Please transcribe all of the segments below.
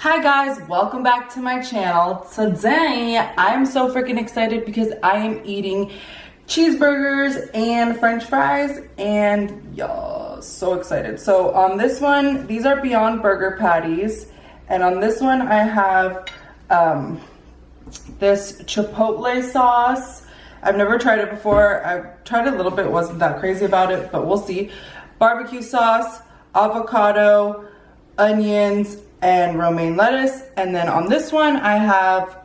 Hi guys, welcome back to my channel. Today, I'm so freaking excited because I am eating cheeseburgers and french fries and y'all, so excited. So on this one, these are Beyond Burger patties. And on this one, I have this Chipotle sauce. I've never tried it before. I've tried a little bit, wasn't that crazy about it, but we'll see. Barbecue sauce, avocado, onions, and romaine lettuce. And then on this one, I have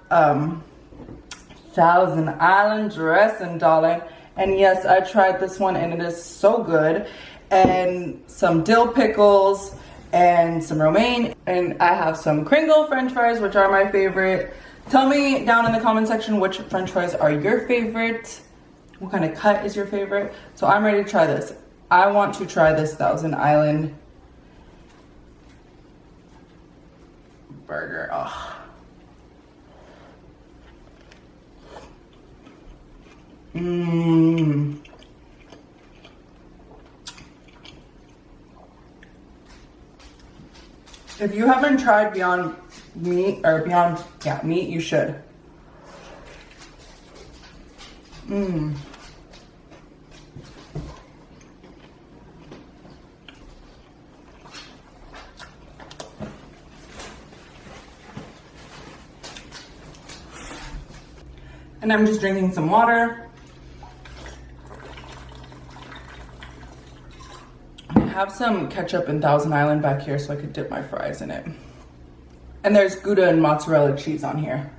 Thousand Island dressing, darling. And yes, I tried this one and it is so good. And some dill pickles and some romaine. And I have some Kringle french fries, which are my favorite. Tell me down in the comment section which french fries are your favorite. What kind of cut is your favorite? So I'm ready to try this. I want to try this Thousand Island burger. Oh. If you haven't tried Beyond Meat or Beyond Meat, you should. And I'm just drinking some water. I have some ketchup and Thousand Island back here so I could dip my fries in it. And there's Gouda and mozzarella cheese on here.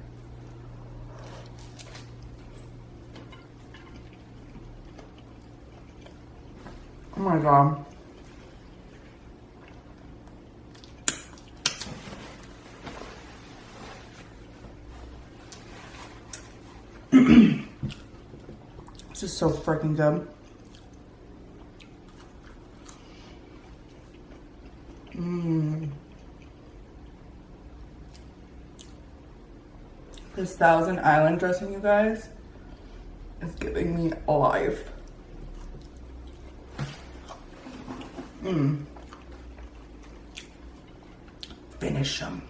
Oh my God. This is so freaking good. This Thousand Island dressing, you guys, is giving me life. Finish them.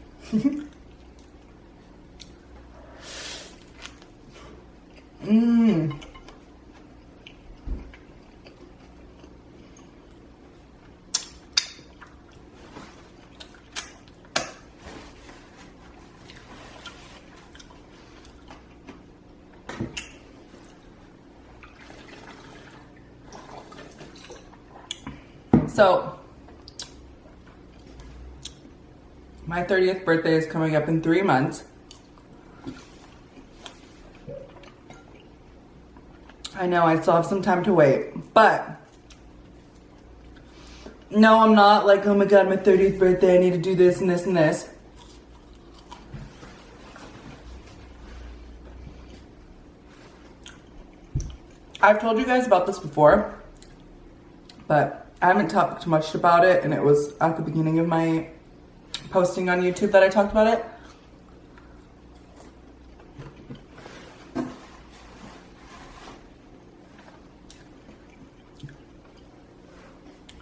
So, my 30th birthday is coming up in 3 months. I know I still have some time to wait, but no, I'm not like, oh my God, my 30th birthday, I need to do this and this and this. I've told you guys about this before, but I haven't talked much about it, and it was at the beginning of my posting on YouTube that I talked about it.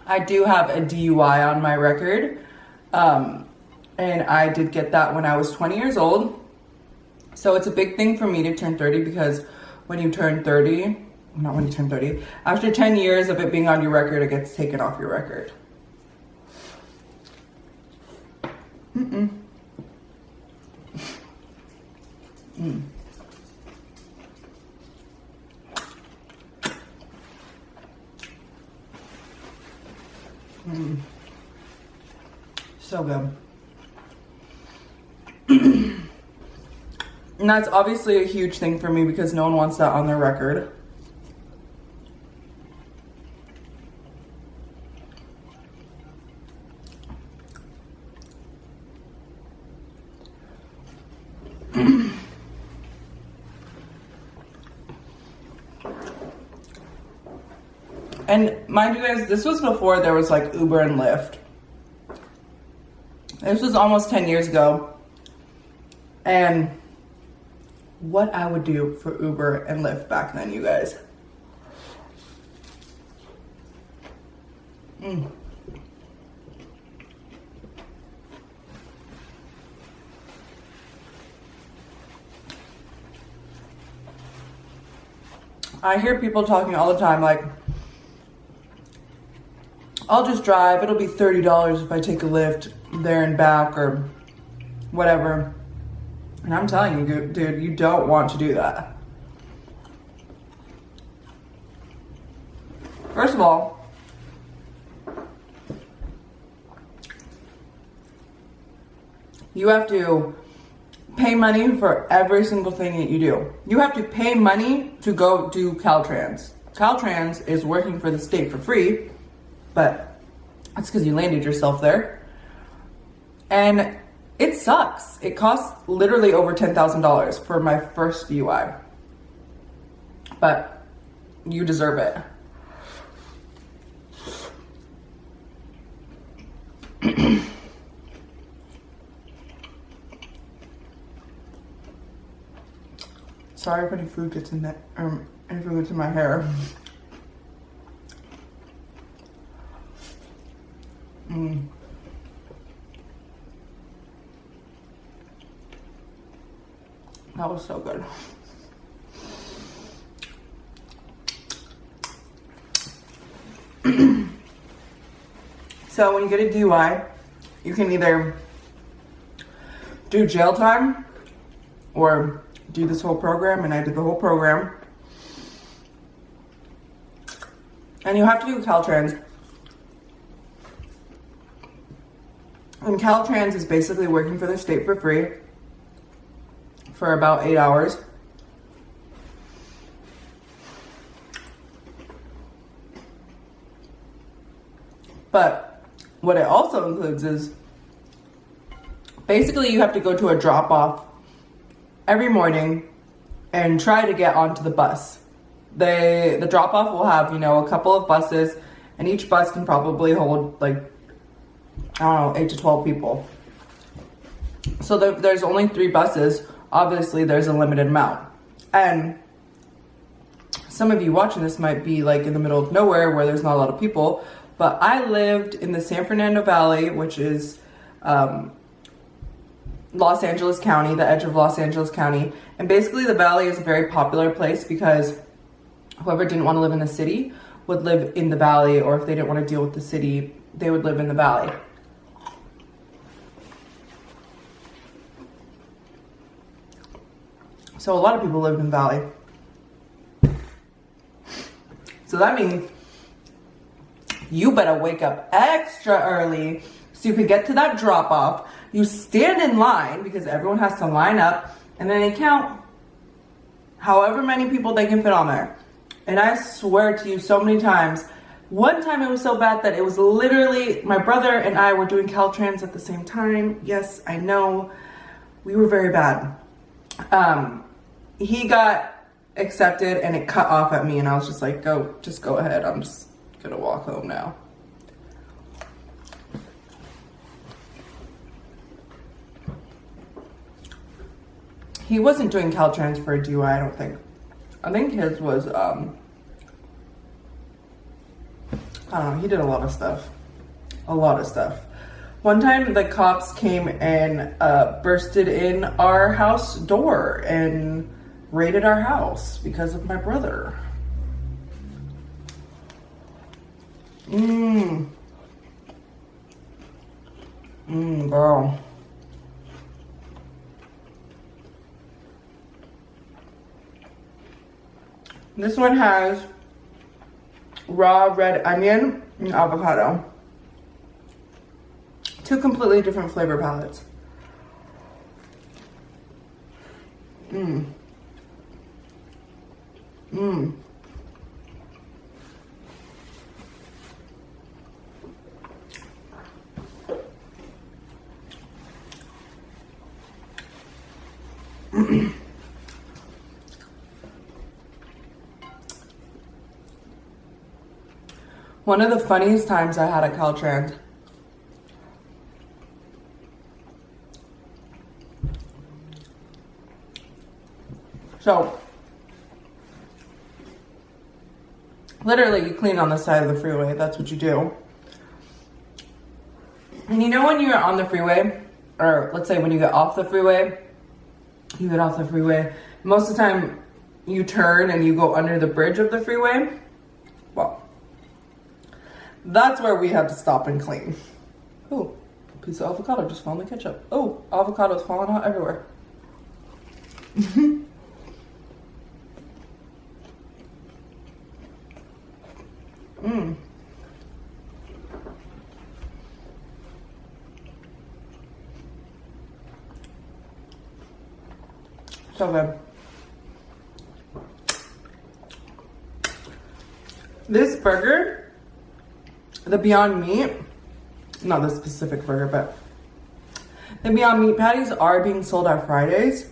I do have a DUI on my record, and I did get that when I was 20 years old. So it's a big thing for me to turn 30 because when you turn 30, not when you turn 30, after 10 years of it being on your record, it gets taken off your record. So good. And that's obviously a huge thing for me because no one wants that on their record. And mind you guys, this was before there was like Uber and Lyft. This was almost 10 years ago. And what I would do for Uber and Lyft back then, you guys. I hear people talking all the time like, I'll just drive, it'll be $30 if I take a Lyft there and back or whatever. And I'm telling you, dude, you don't want to do that. First of all, you have to pay money for every single thing that you do. You have to pay money to go do Caltrans. Caltrans is working for the state for free, but that's because you landed yourself there. And it sucks. It costs literally over $10,000 for my first DUI. But you deserve it. Sorry if any food gets in that, any food gets in my hair. That was so good. So when you get a DUI, you can either do jail time or do this whole program, and I did the whole program. And you have to do Caltrans. And Caltrans is basically working for the state for free for about 8 hours. But what it also includes is basically you have to go to a drop-off every morning and try to get onto the bus. The drop-off will have, you know, a couple of buses, and each bus can probably hold like, I don't know, 8 to 12 people. So there's only 3 buses. Obviously there's a limited amount. And some of you watching this might be like in the middle of nowhere where there's not a lot of people, but I lived in the San Fernando Valley, which is Los Angeles County, the edge of Los Angeles County. And basically the valley is a very popular place because whoever didn't want to live in the city would live in the valley, or if they didn't want to deal with the city, they would live in the valley. So a lot of people lived in the valley. So that means you better wake up extra early so you can get to that drop off. You stand in line because everyone has to line up, and then they count however many people they can fit on there. And I swear to you, so many times, one time it was so bad that it was literally my brother and I were doing Caltrans at the same time. Yes, I know, we were very bad. He got accepted and it cut off at me, and I was just like, just go ahead. I'm just gonna walk home now. He wasn't doing Caltrans for a DUI, I don't think. I think his was, I don't know, he did a lot of stuff. A lot of stuff. One time the cops came and bursted in our house door and raided our house because of my brother. Girl. This one has raw red onion and avocado. 2 completely different flavor palettes. One of the funniest times I had at Caltrans, so literally you clean on the side of the freeway, that's what you do. And you know when you're on the freeway, or let's say when you get off the freeway, most of the time you turn and you go under the bridge of the freeway. Well, that's where we had to stop and clean. Oh, piece of avocado just fell in the ketchup. Oh, avocado's falling out everywhere. So good. This burger, the Beyond Meat, not this specific burger, but the Beyond Meat patties are being sold on Fridays.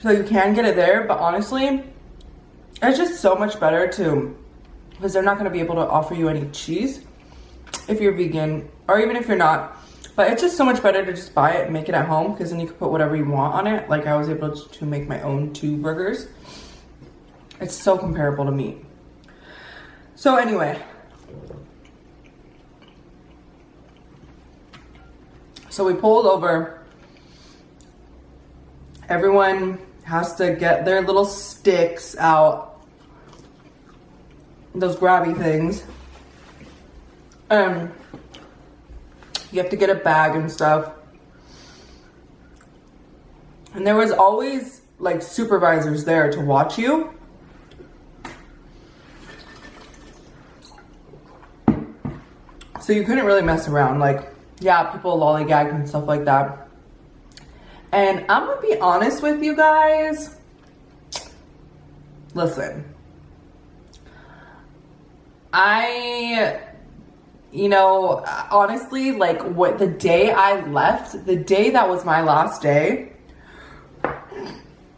So you can get it there, but honestly, it's just so much better because they're not going to be able to offer you any cheese if you're vegan, or even if you're not. But it's just so much better to just buy it and make it at home, because then you can put whatever you want on it. Like I was able to make my own 2 burgers. It's so comparable to meat. So anyway, so we pulled over. Everyone has to get their little sticks out, those grabby things. You have to get a bag and stuff. And there was always like supervisors there to watch you. So you couldn't really mess around. Like, yeah, people lollygag and stuff like that. And I'm gonna be honest with you guys. Listen, honestly, like what the day I left, the day that was my last day,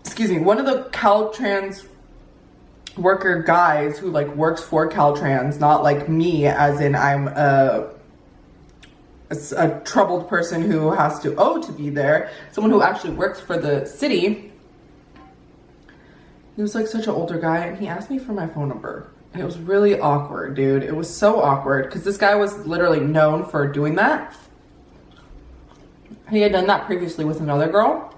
excuse me, one of the Caltrans worker guys who like works for Caltrans, not like me as in I'm a troubled person who has to owe to be there, someone who actually works for the city. He was like such an older guy, and he asked me for my phone number. And it was really awkward, dude. It was so awkward because this guy was literally known for doing that. He had done that previously with another girl.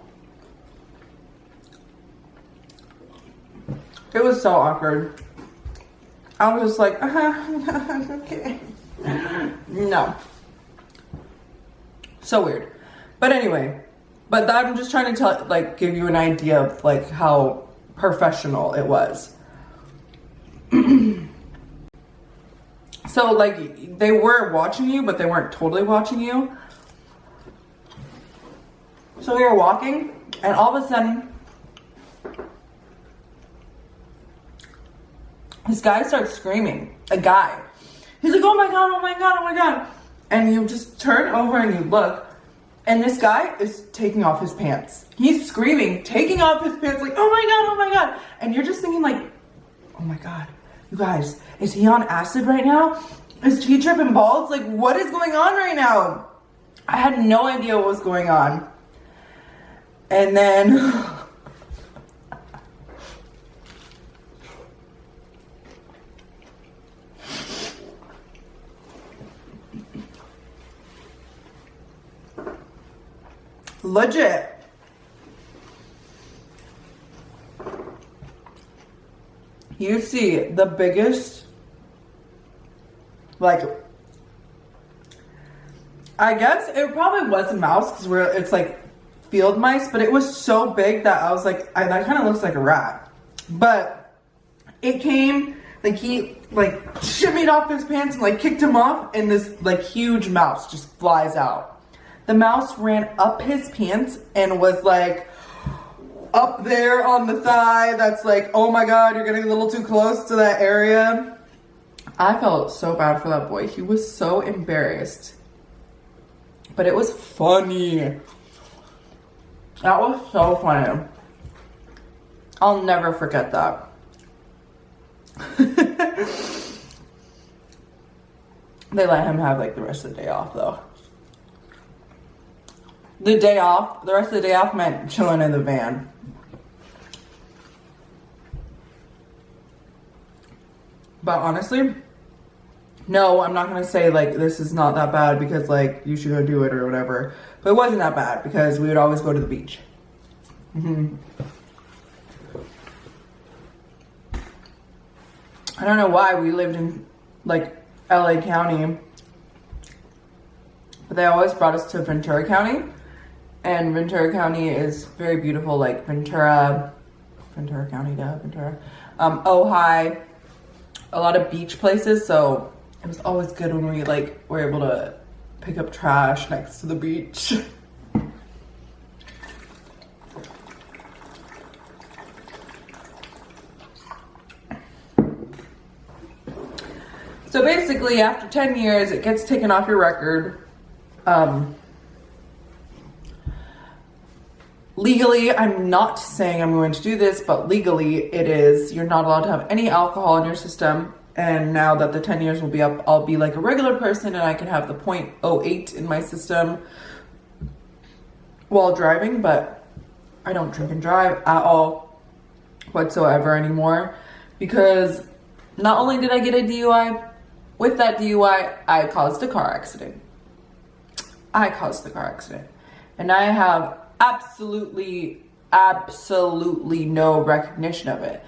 It was so awkward. I was just like, okay. No. So weird. But anyway, I'm just trying to give you an idea of like how professional it was. So like they were watching you, but they weren't totally watching you. So we were walking, and all of a sudden this guy starts screaming. A guy. He's like, oh my god, oh my god, oh my god. And you just turn over and you look, and this guy is taking off his pants. He's screaming, taking off his pants, like, oh my god, oh my god. And you're just thinking like, oh my god, you guys, is he on acid right now? Is he tripping balls? Like, what is going on right now? I had no idea what was going on. And then legit. You see the biggest, like, I guess it probably was a mouse because it's like field mice, but it was so big that I was like, that kind of looks like a rat. But it came, like he like shimmied off his pants and like kicked him off, and this like huge mouse just flies out. The mouse ran up his pants and was like up there on the thigh. That's like, oh my god, you're getting a little too close to that area. I felt so bad for that boy. He was so embarrassed. But it was funny. That was so funny. I'll never forget that. They let him have like the rest of the day off though. The rest of the day off meant chilling in the van. But honestly, no, I'm not gonna say like this is not that bad because like you should go do it or whatever. But it wasn't that bad because we would always go to the beach. I don't know why we lived in like LA County, but they always brought us to Ventura County, and Ventura County is very beautiful, like Ventura County, Ojai, a lot of beach places, so it was always good when we like were able to pick up trash next to the beach. So basically, after 10 years, it gets taken off your record. Legally, I'm not saying I'm going to do this, but legally it is. You're not allowed to have any alcohol in your system. And now that the 10 years will be up, I'll be like a regular person and I can have the 0.08 in my system while driving, but I don't drink and drive at all whatsoever anymore, because not only did I get a DUI, with that DUI, I caused a car accident. And I have absolutely no recognition of it.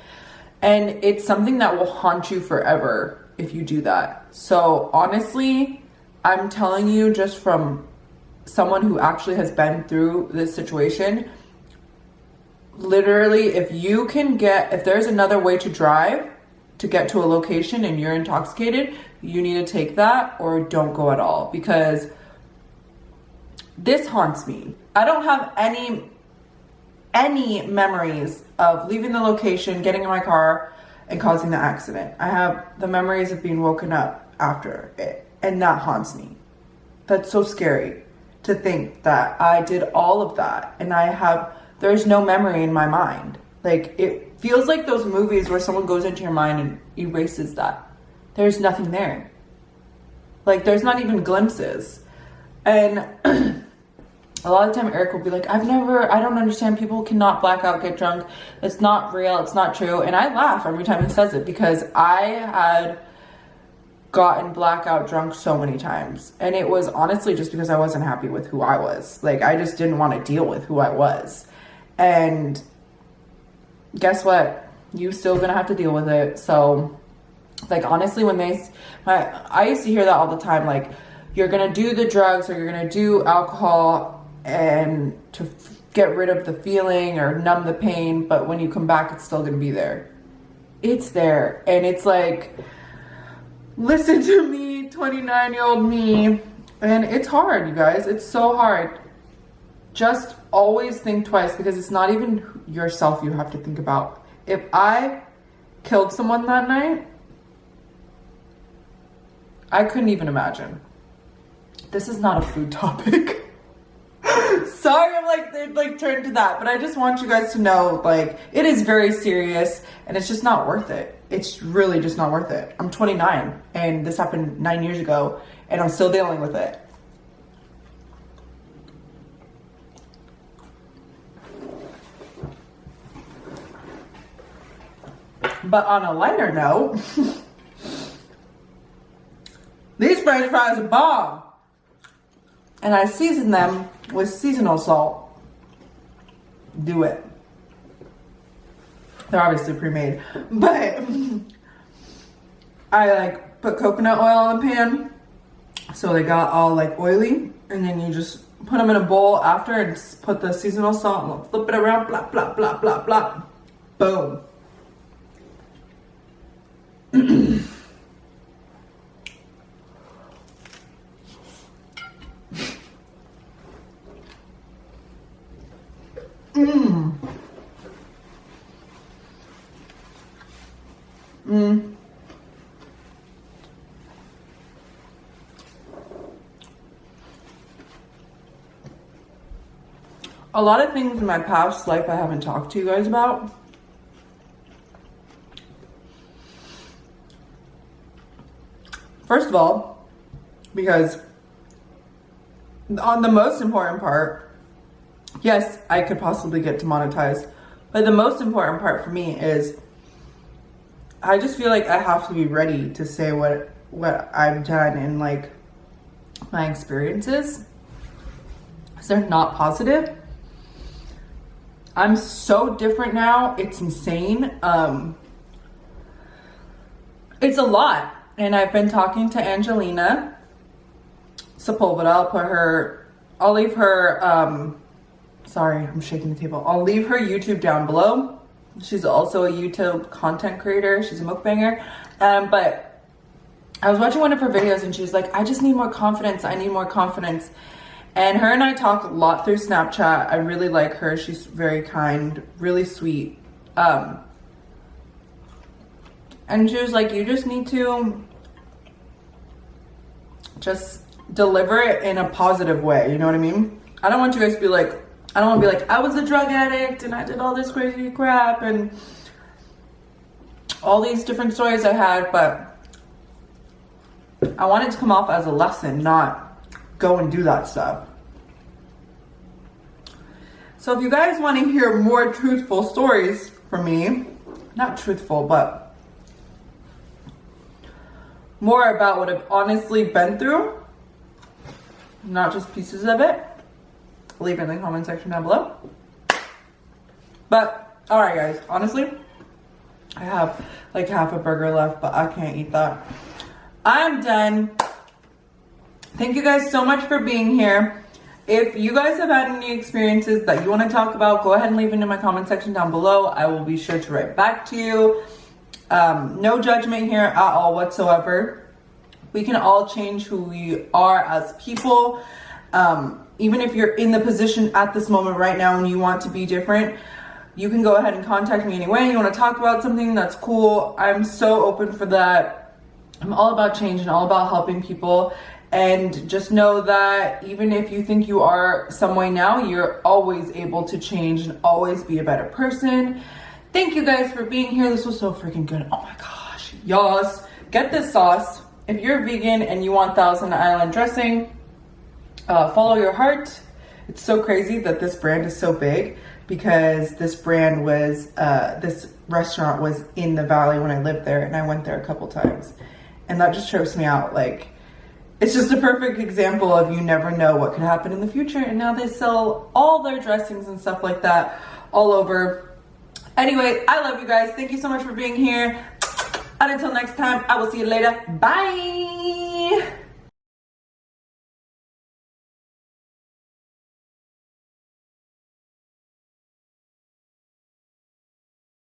And it's something that will haunt you forever if you do that. So honestly, I'm telling you just from someone who actually has been through this situation, literally, if there's another way to drive to get to a location and you're intoxicated, you need to take that or don't go at all, because this haunts me. I don't have any memories of leaving the location, getting in my car, and causing the accident. I have the memories of being woken up after it, and that haunts me. That's so scary to think that I did all of that, and there's no memory in my mind. Like, it feels like those movies where someone goes into your mind and erases that. There's nothing there. Like, there's not even glimpses. And a lot of the time Eric will be like, I don't understand, people cannot black out, get drunk. It's not real, it's not true. And I laugh every time he says it, because I had gotten blackout drunk so many times. And it was honestly just because I wasn't happy with who I was. Like, I just didn't want to deal with who I was. And guess what? You still gonna have to deal with it. So, like, honestly, I used to hear that all the time, like, you're gonna do the drugs or you're gonna do alcohol and to get rid of the feeling or numb the pain, but when you come back, it's still gonna be there. It's there. And it's like, listen to me, 29-year-old me. And it's hard, you guys. It's so hard. Just always think twice, because it's not even yourself you have to think about. If I killed someone that night, I couldn't even imagine. This is not a food topic. Sorry, I'm like turned to that, but I just want you guys to know, like, it is very serious and it's just not worth it. It's really just not worth it. I'm 29 and this happened 9 years ago and I'm still dealing with it. But on a lighter note, these French fries are bomb. And I season them with seasonal salt. Do it. They're obviously pre-made, but I like put coconut oil in the pan, so they got all like oily, and then you just put them in a bowl after and put the seasonal salt and flip it around, blah, blah, blah, blah, blah. Boom. A lot of things in my past life I haven't talked to you guys about. First of all, because on the most important part, yes, I could possibly get demonetized, but the most important part for me is I just feel like I have to be ready to say what I've done and like my experiences. Because they're not positive. I'm so different now. It's insane. it's a lot. And I've been talking to Angelina Sepulveda. I'll leave her, sorry, I'm shaking the table. I'll leave her YouTube down below. She's also a YouTube content creator. She's a mukbanger. But I was watching one of her videos and she's like, I just need more confidence. I need more confidence. And her and I talk a lot through Snapchat. I really like her. She's very kind, really sweet. And she was like, you just need to just deliver it in a positive way. You know what I mean? I don't want you guys to be like, I don't want to be like, I was a drug addict and I did all this crazy crap and all these different stories I had, but I want it to come off as a lesson, not go and do that stuff. So if you guys want to hear more truthful stories from me, not truthful, but more about what I've honestly been through, not just pieces of it, leave it in the comment section down below. But all right guys, honestly, I have like half a burger left, but I can't eat that. I'm done. Thank you guys so much for being here. If you guys have had any experiences that you want to talk about, go ahead and leave it in my comment section down below. I will be sure to write back to you. No judgment here at all whatsoever. We can all change who we are as people. Even if you're in the position at this moment right now and you want to be different, you can go ahead and contact me anyway. You want to talk about something, that's cool. I'm so open for that. I'm all about change and all about helping people. And just know that even if you think you are some way now, you're always able to change and always be a better person. Thank you guys for being here. This was so freaking good. Oh my gosh. Y'all, get this sauce. If you're vegan and you want Thousand Island dressing, follow your heart. It's so crazy that this brand is so big because this brand was, this restaurant was in the valley when I lived there and I went there a couple times. And that just trips me out. Like, it's just a perfect example of you never know what could happen in the future. And now they sell all their dressings and stuff like that all over. Anyway, I love you guys. Thank you so much for being here. And until next time, I will see you later. Bye.